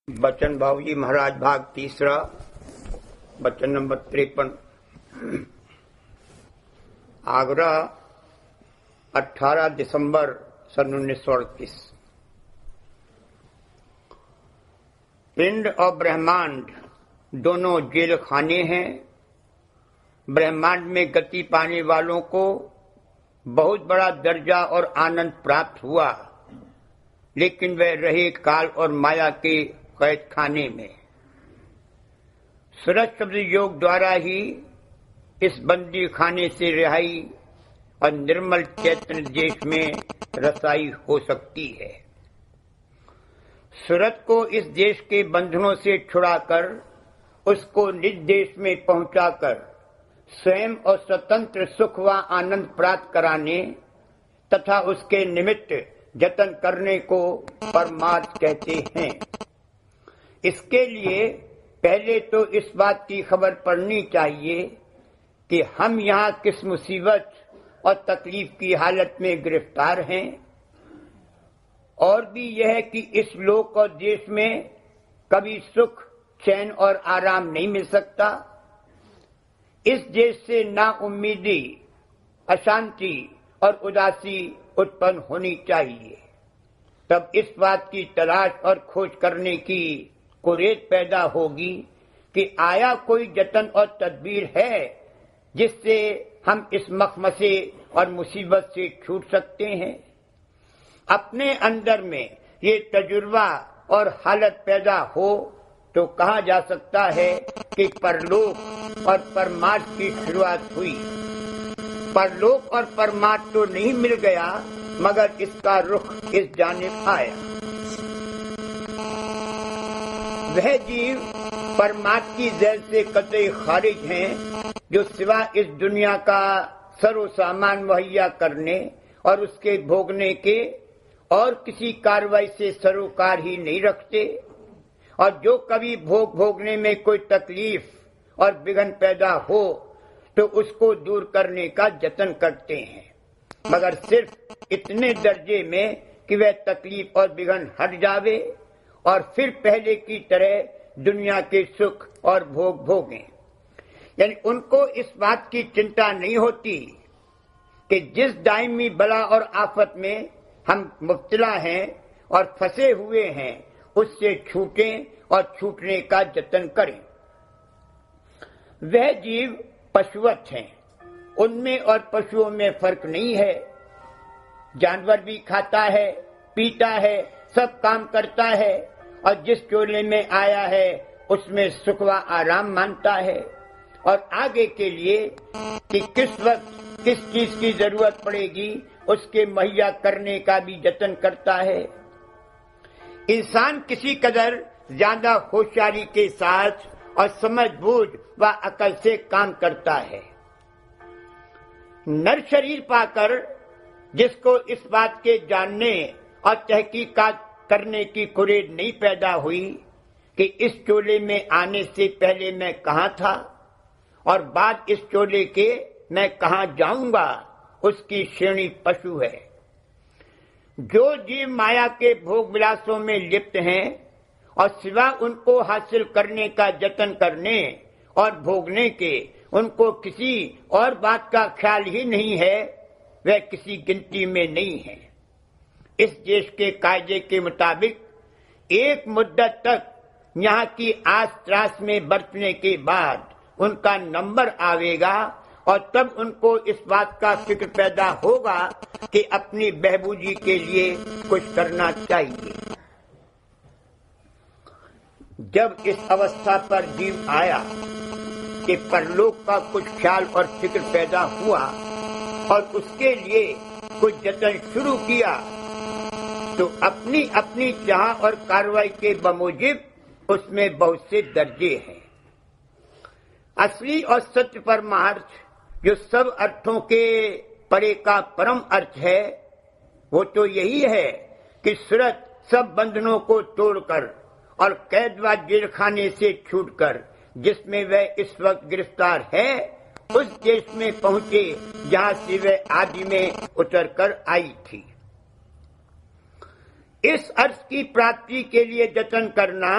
बच्चन बाबूजी महाराज भाग तीसरा, बच्चन नंबर 53। आगरा 18 दिसंबर सन 1938। पिंड और ब्रह्मांड दोनों जेल खाने हैं। ब्रह्मांड में गति पाने वालों को बहुत बड़ा दर्जा और आनंद प्राप्त हुआ, लेकिन वह रहे काल और माया के कैद खाने में। सूरज शब्द योग द्वारा ही इस बंदी खाने से रिहाई और निर्मल चैतन्य देश में रसाई हो सकती है। सूरज को इस देश के बंधनों से छुड़ाकर उसको निज देश में पहुंचाकर स्वयं और स्वतंत्र सुख व आनंद प्राप्त कराने तथा उसके निमित्त जतन करने को परमार्थ कहते हैं। इसके लिए पहले तो इस बात की खबर पड़नी चाहिए कि हम यहाँ किस मुसीबत और तकलीफ की हालत में गिरफ्तार हैं, और भी यह कि इस लोक और देश में कभी सुख, चैन और आराम नहीं मिल सकता। इस देश से नाउम्मीदी, अशांति और उदासी उत्पन्न होनी चाहिए। तब इस बात की तलाश और खोज करने की कुरेद पैदा होगी कि आया कोई जतन और तदबीर है जिससे हम इस मखमसे और मुसीबत से छूट सकते हैं। अपने अंदर में ये तजुर्बा और हालत पैदा हो तो कहा जा सकता है कि परलोक और परमार्थ की शुरुआत हुई। परलोक और परमार्थ तो नहीं मिल गया, मगर इसका रुख इस जानिब आया। वह जीव परमात्मा की जैल से कतई खारिज हैं, जो सिवा इस दुनिया का सर्व सामान मुहैया करने और उसके भोगने के और किसी कार्रवाई से सरोकार ही नहीं रखते, और जो कभी भोगने में कोई तकलीफ और विघ्न पैदा हो तो उसको दूर करने का जतन करते हैं, मगर सिर्फ इतने दर्जे में कि वह तकलीफ और विघ्न हट जावे और फिर पहले की तरह दुनिया के सुख और भोग भोगें। यानी उनको इस बात की चिंता नहीं होती कि जिस दायमी बला और आफत में हम मुब्तला हैं और फंसे हुए हैं, उससे छूटें और छूटने का जतन करें। वह जीव पशुवत हैं, उनमें और पशुओं में फर्क नहीं है। जानवर भी खाता है, पीता है, सब काम करता है, और जिस चोले में आया है उसमें सुख व आराम मानता है, और आगे के लिए कि किस वक्त किस चीज की जरूरत पड़ेगी उसके मुहैया करने का भी जतन करता है। इंसान किसी कदर ज्यादा होशियारी के साथ और समझबूझ व अकल से काम करता है। नर शरीर पाकर जिसको इस बात के जानने और तहकीकात करने की कुरेद नहीं पैदा हुई कि इस चोले में आने से पहले मैं कहाँ था और बाद इस चोले के मैं कहाँ जाऊंगा, उसकी श्रेणी पशु है। जो जीव माया के भोग विलासों में लिप्त हैं और सिवा उनको हासिल करने का जतन करने और भोगने के उनको किसी और बात का ख्याल ही नहीं है, वह किसी गिनती में नहीं है। इस देश के कायदे के मुताबिक एक मुद्दत तक यहाँ की आस त्रास में बरतने के बाद उनका नंबर आवेगा, और तब उनको इस बात का फिक्र पैदा होगा कि अपनी बहबूदी के लिए कुछ करना चाहिए। जब इस अवस्था पर जीव आया कि परलोक का कुछ ख्याल और फिक्र पैदा हुआ और उसके लिए कुछ जतन शुरू किया, तो अपनी अपनी चाह और कार्रवाई के बमूजिब उसमें बहुत से दर्जे हैं। असली और सत्य परमार्थ, जो सब अर्थों के परे का परम अर्थ है, वो तो यही है कि सूरज सब बंधनों को तोड़कर और कैद व जेल खाने से छूटकर जिसमें वह इस वक्त गिरफ्तार है, उस देश में पहुंचे जहां से वह आदि में उतरकर आई थी। इस अर्थ की प्राप्ति के लिए जतन करना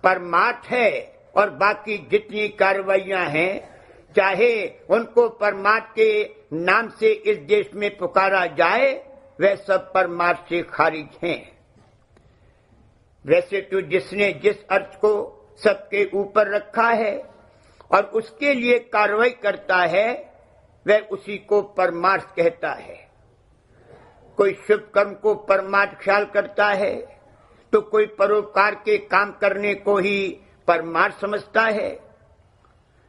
परमार्थ है और बाकी जितनी कार्रवाइयां हैं, चाहे उनको परमार्थ के नाम से इस देश में पुकारा जाए, वह सब परमार्थ से खारिज हैं। वैसे तो जिसने जिस अर्थ को सबके ऊपर रखा है और उसके लिए कार्रवाई करता है, वह उसी को परमार्थ कहता है। कोई शुभ कर्म को परमार्थ ख्याल करता है तो कोई परोपकार के काम करने को ही परमार्थ समझता है।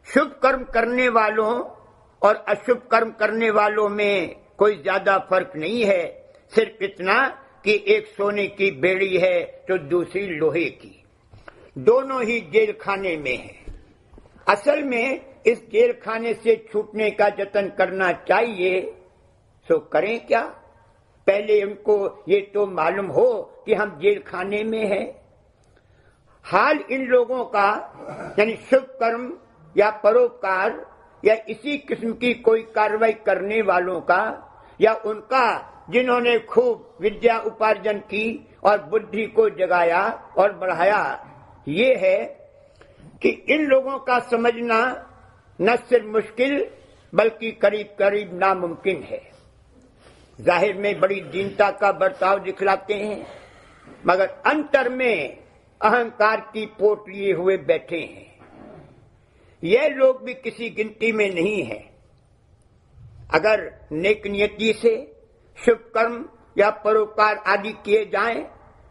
शुभ कर्म करने वालों और अशुभ कर्म करने वालों में कोई ज्यादा फर्क नहीं है, सिर्फ इतना कि एक सोने की बेड़ी है तो दूसरी लोहे की। दोनों ही जेल खाने में है। असल में इस जेल खाने से छूटने का जतन करना चाहिए, सो करें क्या? पहले उनको ये तो मालूम हो कि हम जेल खाने में हैं। हाल इन लोगों का, यानी शुभ कर्म या परोपकार या इसी किस्म की कोई कार्रवाई करने वालों का, या उनका जिन्होंने खूब विद्या उपार्जन की और बुद्धि को जगाया और बढ़ाया, ये है कि इन लोगों का समझना न सिर्फ मुश्किल बल्कि करीब करीब नामुमकिन है। जाहिर में बड़ी दीनता का बर्ताव दिखलाते हैं, मगर अंतर में अहंकार की पोट लिए हुए बैठे हैं। ये लोग भी किसी गिनती में नहीं है। अगर नेक नियति से शुभ कर्म या परोपकार आदि किए जाएं,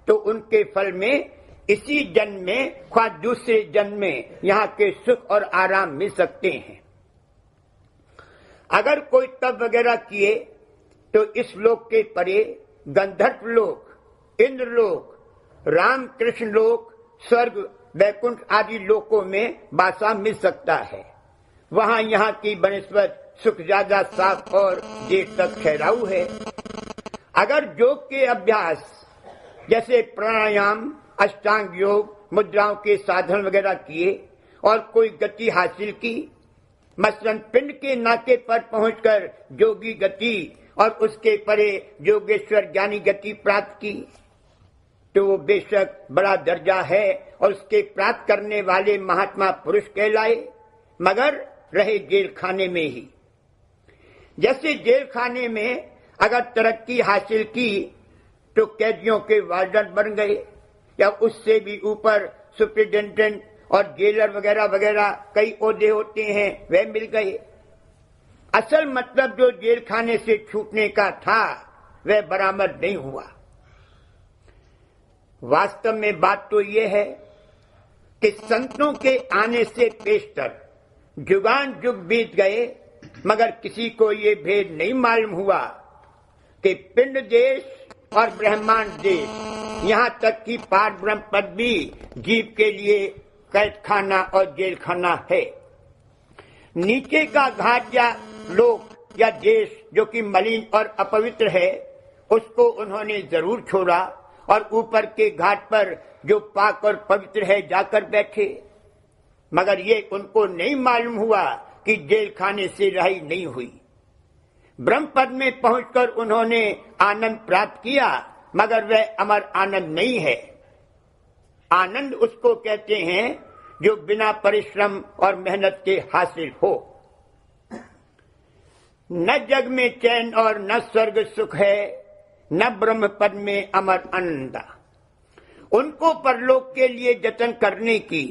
तो उनके फल में इसी जन्म में ख्वाह दूसरे जन्म में यहाँ के सुख और आराम मिल सकते हैं। अगर कोई तप वगैरह किए तो इस लोक के परे गंधर्व लोक, इंद्र लोक, राम कृष्ण लोक, स्वर्ग, वैकुंठ आदि लोकों में वासा मिल सकता है। वहां यहाँ की बनस्पत सुख ज्यादा साफ और देर तक ठहराऊ है। अगर योग के अभ्यास जैसे प्राणायाम, अष्टांग योग, मुद्राओं के साधन वगैरह किए और कोई गति हासिल की, मसलन पिंड के नाके पर पहुंचकर योगी गति और उसके परे योगेश्वर ज्ञानी गति प्राप्त की, तो वो बेशक बड़ा दर्जा है और उसके प्राप्त करने वाले महात्मा पुरुष कहलाए, मगर रहे जेल खाने में ही। जैसे जेल खाने में अगर तरक्की हासिल की तो कैदियों के वार्डन बन गए, या उससे भी ऊपर सुप्रिटेंडेंट और जेलर वगैरह वगैरह कई ओहदे होते हैं, वे मिल गए। असल मतलब जो जेल खाने से छूटने का था वह बरामद नहीं हुआ। वास्तव में बात तो यह है कि संतों के आने से पेशतर जुगान जुग बीत गए, मगर किसी को ये भेद नहीं मालूम हुआ कि पिंड देश और ब्रह्मांड देश, यहाँ तक कि पार ब्रह्म पद भी जीव के लिए कैद खाना और जेल खाना है। नीचे का घाट या लोक या देश जो कि मलिन और अपवित्र है, उसको उन्होंने जरूर छोड़ा और ऊपर के घाट पर जो पाक और पवित्र है जाकर बैठे, मगर ये उनको नहीं मालूम हुआ कि जेल खाने से रिहाई नहीं हुई। ब्रह्म पद में पहुंचकर उन्होंने आनंद प्राप्त किया, मगर वह अमर आनंद नहीं है। आनंद उसको कहते हैं जो बिना परिश्रम और मेहनत के हासिल हो। न जग में चैन और न स्वर्ग सुख है, न ब्रह्म पद में अमर आनंद। उनको परलोक के लिए जतन करने की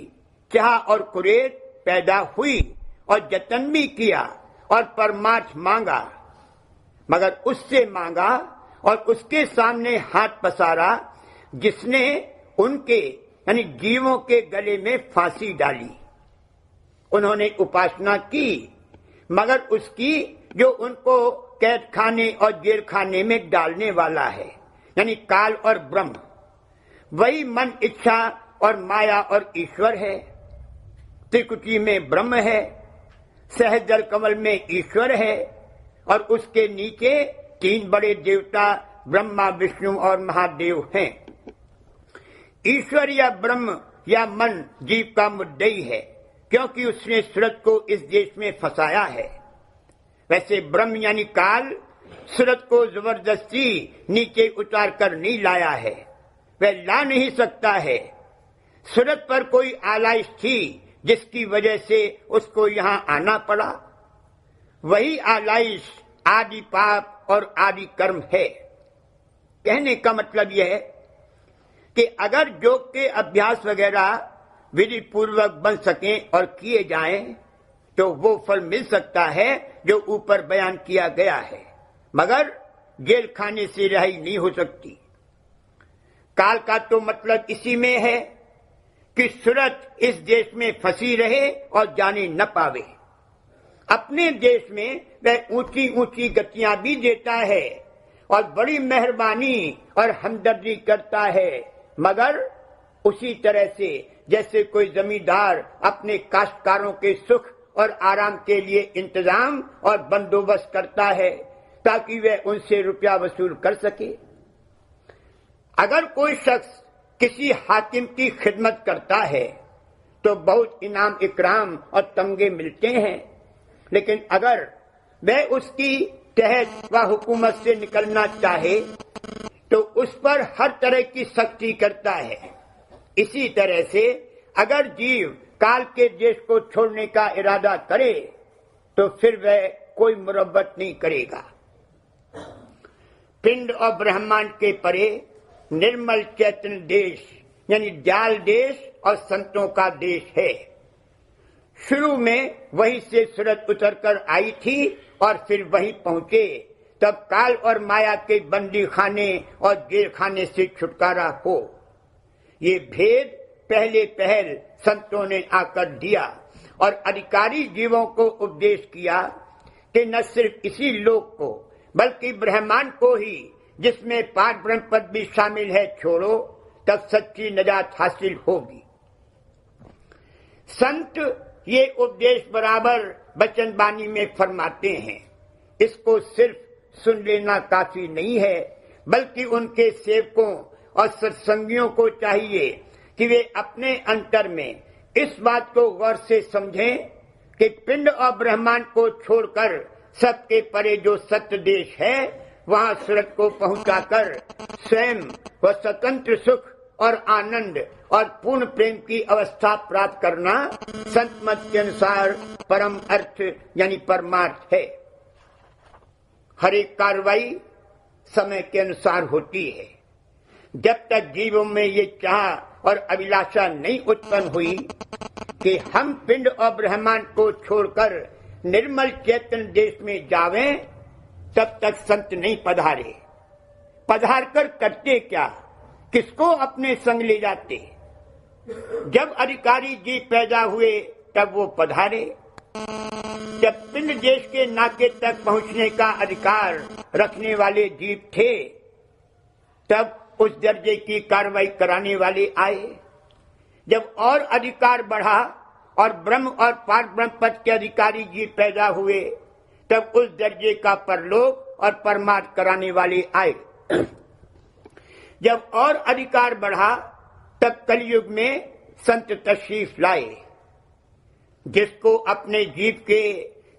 चाह और कुरेद पैदा हुई और जतन भी किया और परमार्थ मांगा, मगर उससे मांगा और उसके सामने हाथ पसारा जिसने उनके यानी जीवों के गले में फांसी डाली। उन्होंने उपासना की, मगर उसकी जो उनको कैद खाने और जेल खाने में डालने वाला है, यानी काल और ब्रह्म, वही मन, इच्छा और माया और ईश्वर है। त्रिकुटी में ब्रह्म है, सहज जल कमल में ईश्वर है, और उसके नीचे तीन बड़े देवता ब्रह्मा, विष्णु और महादेव हैं। ईश्वर या ब्रह्म या मन जीव का मुद्दई है, क्योंकि उसने सूरत को इस देश में फंसाया है। वैसे ब्रह्म यानी काल सूरत को जबरदस्ती नीचे उतार कर नहीं लाया है, वह ला नहीं सकता है। सूरत पर कोई आलाइश थी जिसकी वजह से उसको यहां आना पड़ा। वही आलाइश आदि पाप और आदि कर्म है। कहने का मतलब यह है कि अगर योग के अभ्यास वगैरह विधि पूर्वक बन सकें और किए जाएं तो वो फल मिल सकता है जो ऊपर बयान किया गया है, मगर जेल खाने से रिहाई नहीं हो सकती। काल का तो मतलब इसी में है कि सूरत इस देश में फंसी रहे और जाने न पावे। अपने देश में वह ऊंची ऊंची गतियां भी देता है और बड़ी मेहरबानी और हमदर्दी करता है, मगर उसी तरह से जैसे कोई जमींदार अपने काश्तकारों के सुख और आराम के लिए इंतजाम और बंदोबस्त करता है ताकि वह उनसे रुपया वसूल कर सके। अगर कोई शख्स किसी हाकिम की खिदमत करता है तो बहुत इनाम इकराम और तमगे मिलते हैं, लेकिन अगर वह उसकी तहत व हुकूमत से निकलना चाहे तो उस पर हर तरह की सख्ती करता है। इसी तरह से अगर जीव काल के देश को छोड़ने का इरादा करे तो फिर वह कोई मुरब्बत नहीं करेगा। पिंड और ब्रह्मांड के परे निर्मल चैतन्य देश यानी दयाल देश और संतों का देश है। शुरू में वहीं से सूरत उतरकर आई थी और फिर वहीं पहुंचे, तब काल और माया के बंदी खाने और जेल खाने से छुटकारा हो। ये भेद पहले पहल संतों ने आकर दिया और अधिकारी जीवों को उपदेश किया कि न सिर्फ इसी लोक को बल्कि ब्रह्मांड को ही, जिसमें पार ब्रह्म पद भी शामिल है, छोड़ो, तब सच्ची निजात हासिल होगी। संत ये उपदेश बराबर वचनबानी में फरमाते हैं। इसको सिर्फ सुन लेना काफी नहीं है, बल्कि उनके सेवकों और सत्संगियों को चाहिए कि वे अपने अंतर में इस बात को गौर से समझें कि पिंड और ब्रह्मांड को छोड़कर सबके परे जो सत्य देश है, वहां सूरत को पहुंचाकर स्वयं व स्वतंत्र सुख और आनंद और पूर्ण प्रेम की अवस्था प्राप्त करना संत मत के अनुसार परम अर्थ यानी परमार्थ है। हर एक कार्रवाई समय के अनुसार होती है। जब तक जीवों में ये चाह और अभिलाषा नहीं उत्पन्न हुई कि हम पिंड और ब्रह्मांड को छोड़कर निर्मल चैतन्य देश में जावें, तब तक संत नहीं पधारे। पधार कर करते क्या, किसको अपने संग ले जाते? जब अधिकारी जी पैदा हुए तब वो पधारे। जब पिंड देश के नाके तक पहुंचने का अधिकार रखने वाले जीव थे, तब उस दर्जे की कार्रवाई कराने वाले आए। जब और अधिकार बढ़ा और ब्रह्म और पार ब्रह्म पद के अधिकारी जी पैदा हुए, तब उस दर्जे का परलोक और परमार्थ कराने वाले आए। जब और अधिकार बढ़ा, तब कलयुग में संत तशरीफ लाए। जिसको अपने जीव के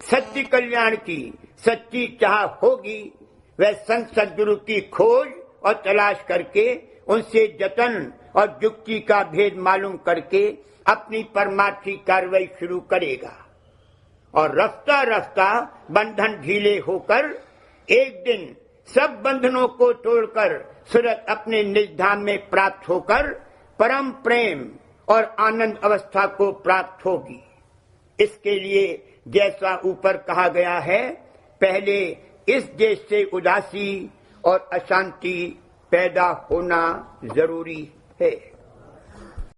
सत्य कल्याण की सच्ची चाह होगी, वह संत सद्गुरु की खोज और तलाश करके उनसे जतन और युक्ति का भेद मालूम करके अपनी परमार्थी कार्रवाई शुरू करेगा और रफ्ता रफ्ता बंधन ढीले होकर एक दिन सब बंधनों को तोड़कर सूरत अपने निज धाम में प्राप्त होकर परम प्रेम और आनंद अवस्था को प्राप्त होगी। इसके लिए जैसा ऊपर कहा गया है, पहले इस देश से उदासी और अशांति पैदा होना जरूरी है।